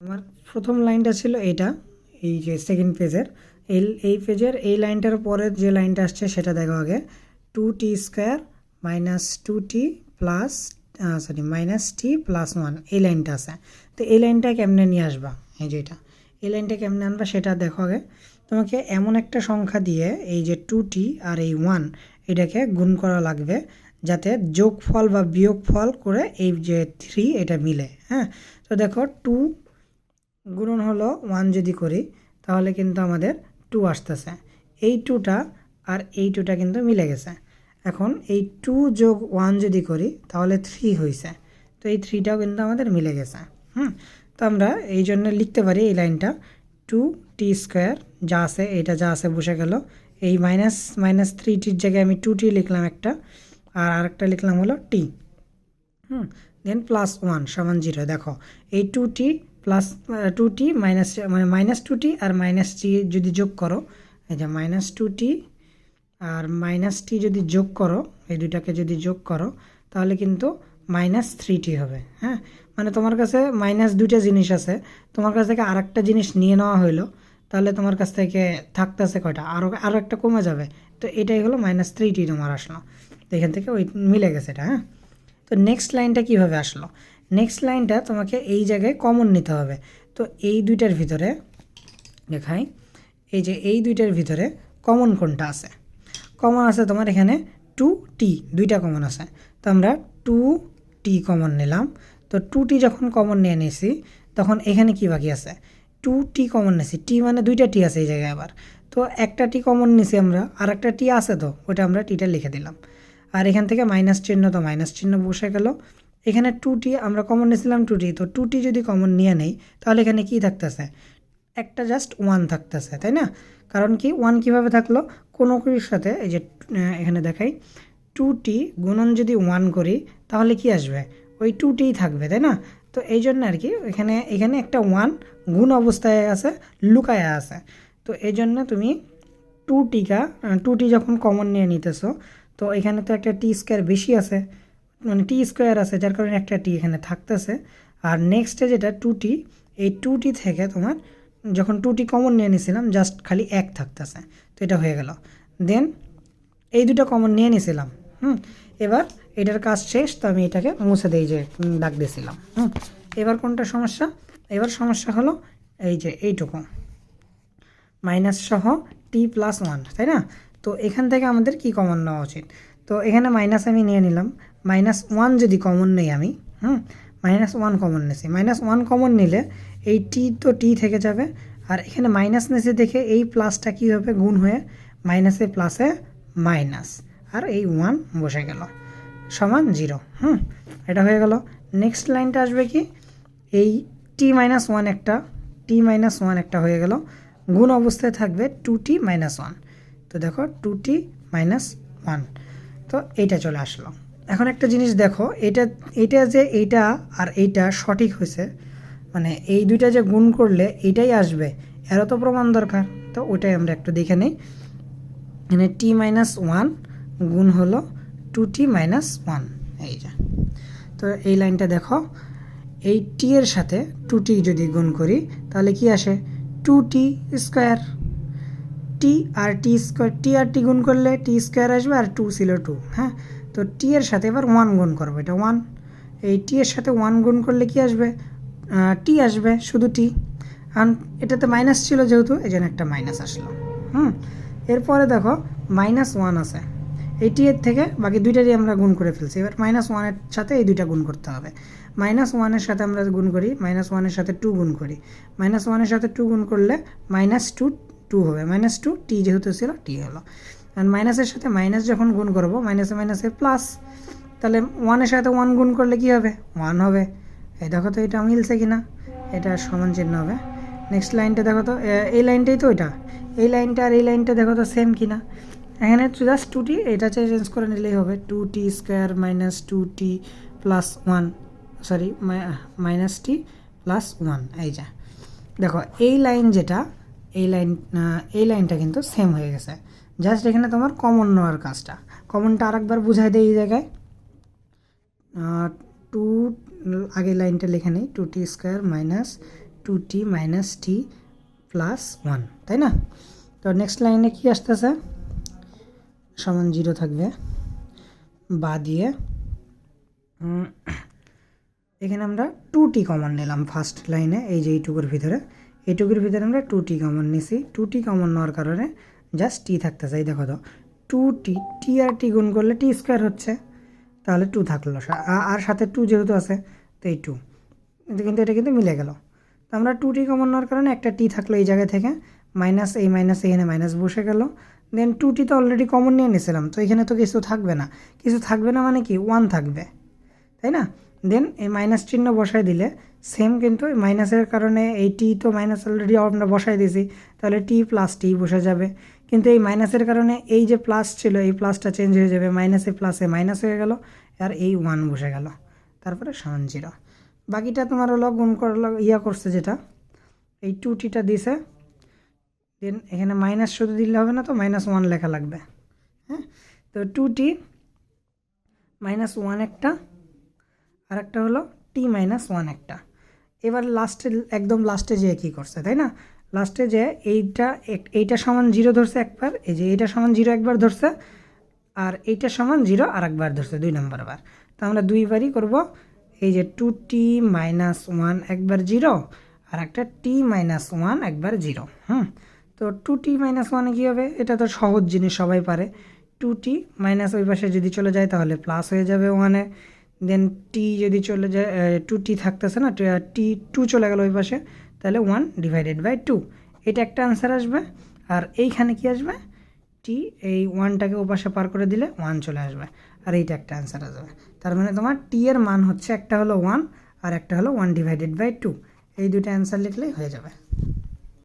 আমার প্রথম লাইনটা ছিল এইটা, এই যে সেকেন্ড পেজের এই পেজের এই লাইনটার পরের যে লাইনটা আসছে সেটা দেখো আগে। 2t² minus 2t plus minus t plus 1 এই লাইনটা আছে। তো এই লাইনটা কেমনে নিয়ে আসবা, এই যে এটা, এই লাইনটা কেমনে আনবা সেটা দেখো আগে। তোমাকে এমন একটা সংখ্যা দিয়ে এই যে 2t আর এই 1 এটাকে গুণ করা লাগবে যাতে যোগফল বা বিয়োগফল করে এই যে 3 এটা মিলে। হ্যাঁ, তো দেখো 2 গুণন হলো 1 যদি করি তাহলে কিন্তু আমাদের 2 আসতেছে। এই 2টা আর এই 2টা কিন্তু মিলে গেছে। এখন এই 2 যোগ 1 যদি করি তাহলে 3 হয়েছে। তো এই 3টাও কিন্তু আমাদের মিলে গেছে। তো আমরা এই জন্য লিখতে পারি এই লাইনটা 2t² যা আছে এটা যা আছে বসে গেল। এই মাইনাস 3টির জায়গায় আমি 2t লিখলাম একটা, আর আরেকটা লিখলাম হলো t। দেন প্লাস 1 সমান 0। দেখো এই 2t plus 2t minus minus 2t আর মাইনাস টি যদি যোগ করো, এই যে মাইনাস 2t আর মাইনাস টি যদি যোগ করো, এই দুইটাকে যদি যোগ করো তাহলে কিন্তু মাইনাস 3t হবে। হ্যাঁ, মানে তোমার কাছে মাইনাস দুইটা জিনিস আছে, তোমার কাছ থেকে আরেকটা জিনিস নিয়ে নেওয়া হইলো, তাহলে তোমার কাছ থেকে থাকতেছে কয়টা, আরও একটা কমে যাবে। তো এটাই হলো মাইনাস 3t তোমার আসলো। তো এখান থেকে ওই মিলে গেছে এটা। হ্যাঁ, তো নেক্সট লাইনটা কিভাবে আসলো? নেক্সট লাইনটা তোমাকে এই জায়গায় কমন নিতে হবে। তো এই দুইটার ভিতরে দেখাই, এই যে এই দুইটার ভিতরে কমন কোনটা আছে? কমন আছে তোমার এখানে 2t, দুইটা কমন আছে। তো আমরা 2t কমন নিলাম। তো 2t যখন কমন নিয়ে নিয়েছি তখন এখানে কি বাকি আছে? 2t কমন নিয়েছি, টি মানে দুইটা টি আছে এই জায়গায় আবার। তো একটা টি কমন নিয়েছি আমরা, আর একটা টি আছে, তো ওটা আমরা টিটা লিখে দিলাম। আর এখান থেকে মাইনাস চিহ্ন, তো মাইনাস চিহ্ন বসে গেল। এখানে 2t আমরা কমন নিয়েছিলাম 2t, তো 2t যদি কমন নিয়ে নেই তাহলে এখানে কি থাকতেছে? একটা জাস্ট 1 থাকতেছে, তাই না? কারণ কি 1 কিভাবে থাকলো? কোনো কিছুর সাথে এই যে এখানে দেখাই 2t গুণন যদি 1 করি তাহলে কি আসবে? ওই 2tই থাকবে, তাই না? তো এই জন্য আর কি এখানে একটা 1 গুণ অবস্থায় আছে, লুকায় আছে। তো এই জন্য তুমি 2t যখন কমন নিয়ে নিতেছো, তো এখানে তো একটা t² বেশি আছে, মানে t² আছে, যার কারণে একটা টি এখানে থাকতেছে। আর নেক্সটে যেটা 2t, এই 2t থেকে তোমার যখন 2t কমন নিয়ে নিয়েছিলাম জাস্ট খালি 1 থাকতেছে। তো এটা হয়ে গেল। দেন এই দুটো কমন নিয়ে নিয়েছিলাম। এবার এটার কাজ শেষ, তো আমি এটাকে মুছে দিই, যে দাগ দিয়েছিলাম। এবার কোনটা সমস্যা? এবার সমস্যা হলো এই যে এইটুকু মাইনাস সহ টি প্লাস 1, তাই না? তো এখান থেকে আমাদের কি কমন নেওয়া উচিত? তো এখানে মাইনাস আমি নিয়ে নিলাম। মাইনাস 1 যদি কমন নেই আমি, মাইনাস 1 কমন নিয়েছি। মাইনাস 1 কমন নিলে এই টি তো টি থেকে যাবে, আর এখানে মাইনাস নিয়েছে দেখে এই প্লাসটা কী হবে? গুণ হয়ে মাইনাসে প্লাসে মাইনাস, আর এই 1 বসে গেল সমান 0। এটা হয়ে গেল। নেক্সট লাইনটা আসবে কি? এই টি-1 একটা হয়ে গেল, গুণ অবস্থায় থাকবে 2t-1। তো দেখো 2t-1, তো এইটা চলে আসলো। এখন একটা জিনিস দেখো, এটা যে এইটা আর এইটা সঠিক হয়েছে, মানে এই দুইটা যে গুণ করলে এইটাই আসবে, এরও তো প্রমাণ দরকার। তো ওটাই আমরা একটু দেখে নিই। এখানে t-1 গুণ হলো 2t-1, এই যে। তো এই লাইনটা দেখো, এই টি এর সাথে 2t যদি গুণ করি তাহলে কি আসে? 2t²। টি আর টি গুণ করলে t² আসবে, আর 2 ছিল 2। হ্যাঁ, তো টি এর সাথে এবার 1 গুণ করবো, এটা 1। এই টি এর সাথে 1 গুণ করলে কি আসবে? টি আসবে, শুধু টি। আর এটাতে মাইনাস ছিল যেহেতু, এই জন্য একটা মাইনাস আসলো। এরপরে দেখো -1 আছে, এই টি এর থেকে বাকি দুইটারই আমরা গুণ করে ফেলছি। এবার -1 এর সাথে এই দুইটা গুণ করতে হবে। -1 এর সাথে আমরা গুণ করি, -1 এর সাথে 2 গুণ করি। -1 এর সাথে 2 গুণ করলে -2 হবে, -2 টি যেহেতু ছিল টি হলো। আর মাইনাসের সাথে মাইনাস যখন গুণ করবো, মাইনাসে প্লাস, তাহলে 1 এর সাথে 1 গুণ করলে কি হবে? 1 হবে। এই দেখো তো এটা মিলছে কিনা, এটা সমান চিহ্ন হবে। নেক্সট লাইনটা দেখো তো, এই লাইনটাই তো এটা, এই লাইনটা আর এই লাইনটা দেখো তো সেম কিনা। এখানে জাস্ট 2t এটা চেঞ্জ করে নিলেই হবে, 2t² minus 2t plus 1, sorry minus t plus 1। এই যা দেখো এই লাইন যেটা, এই লাইনটা কিন্তু সেম হয়ে গেছে। জাস্ট এখানে তোমার কমন নেওয়ার কাজটা, কমনটা আরেকবার বুঝাই দেয় এই জায়গায়। 2 আগের লাইনটা লিখে নিই, 2t² minus 2t minus t plus 1, তাই না? তো নেক্সট লাইনে কি আসতেছে, সমান 0 থাকবে, বা দিয়ে এখানে আমরা 2t কমন নিলাম ফার্স্ট লাইনে, এই যে এইটুকুর ভিতরে আমরা 2t কমন নিছি। 2t কমন নেওয়ার কারণে জাস্ট টি থাকতেছে, এই দেখো তো 2t, টি আর টি গুণ করলে টি স্কোয়ার হচ্ছে, তাহলে 2 থাকলো, আর সাথে 2 যেহেতু আছে তো এই 2, কিন্তু এটা কিন্তু মিলে গেল। তো আমরা 2t কমন নেওয়ার কারণে একটা টি থাকলো এই জায়গা থেকে, মাইনাস এই মাইনাস এখানে মাইনাস বসে গেল। দেন 2t তো অলরেডি কমন নিয়ে নিয়েছিলাম, তো এখানে তো কিছু থাকবে না, মানে কি 1 থাকবে, তাই না? দেন এই মাইনাস চিহ্ন বসাই দিলে সেম, কিন্তু মাইনাসের কারণে এই টি তো মাইনাস অলরেডি আমরা বসাই দিয়েছি, তাহলে টি প্লাস টি বসে যাবে। কিন্তু এই মাইনাসের কারণে এই যে প্লাস ছিল এই প্লাসটা চেঞ্জ হয়ে যাবে, মাইনাসে প্লাসে মাইনাস হয়ে গেল, আর এই 1 বসে গেল, তারপরে সমান 0। বাকিটা তোমার হলো গুণ করলো করছে যেটা, এই 2tটা দিছে, দেন এখানে মাইনাস শুধু দিলে হবে না, তো -1 লেখা লাগবে। হ্যাঁ, তো 2t মাইনাস 1 একটা, আর একটা হলো টি মাইনাস 1 একটা। এবার একদম লাস্টে যে কী করছে, তাই না? লাস্টে যে এইটা সমান 0 ধরছে একবার, এই যে এইটা সমান 0 একবার ধরছে, আর এইটা সমান 0 আর একবার ধরছে 2 নম্বর বার। তো আমরা 2বারই করব, এই যে 2t মাইনাস 1 একবার 0, আর একটা টি মাইনাস 1 একবার 0। তো 2t মাইনাস 1 কী হবে, এটা তো সহজ জিনিস, সবাই পারে। 2t মাইনাস ওই পাশে যদি চলে যায় তাহলে প্লাস হয়ে যাবে 1-এ, দেন টি যদি চলে যায়, 2t থাকতেছে না, টি 2 চলে গেল ওই পাশে, তাহলে 1/2, এটা একটা আনসার আসবে। আর এইখানে কি আসবে, টি এই 1টাকে ও পাশে পার করে দিলে 1 চলে আসবে, আর এইটা একটা আনসার আসবে। তার মানে তোমার টি এর মান হচ্ছে, একটা হলো 1 আর একটা হলো 1/2, এই দুটো অ্যান্সার লিখলেই হয়ে যাবে।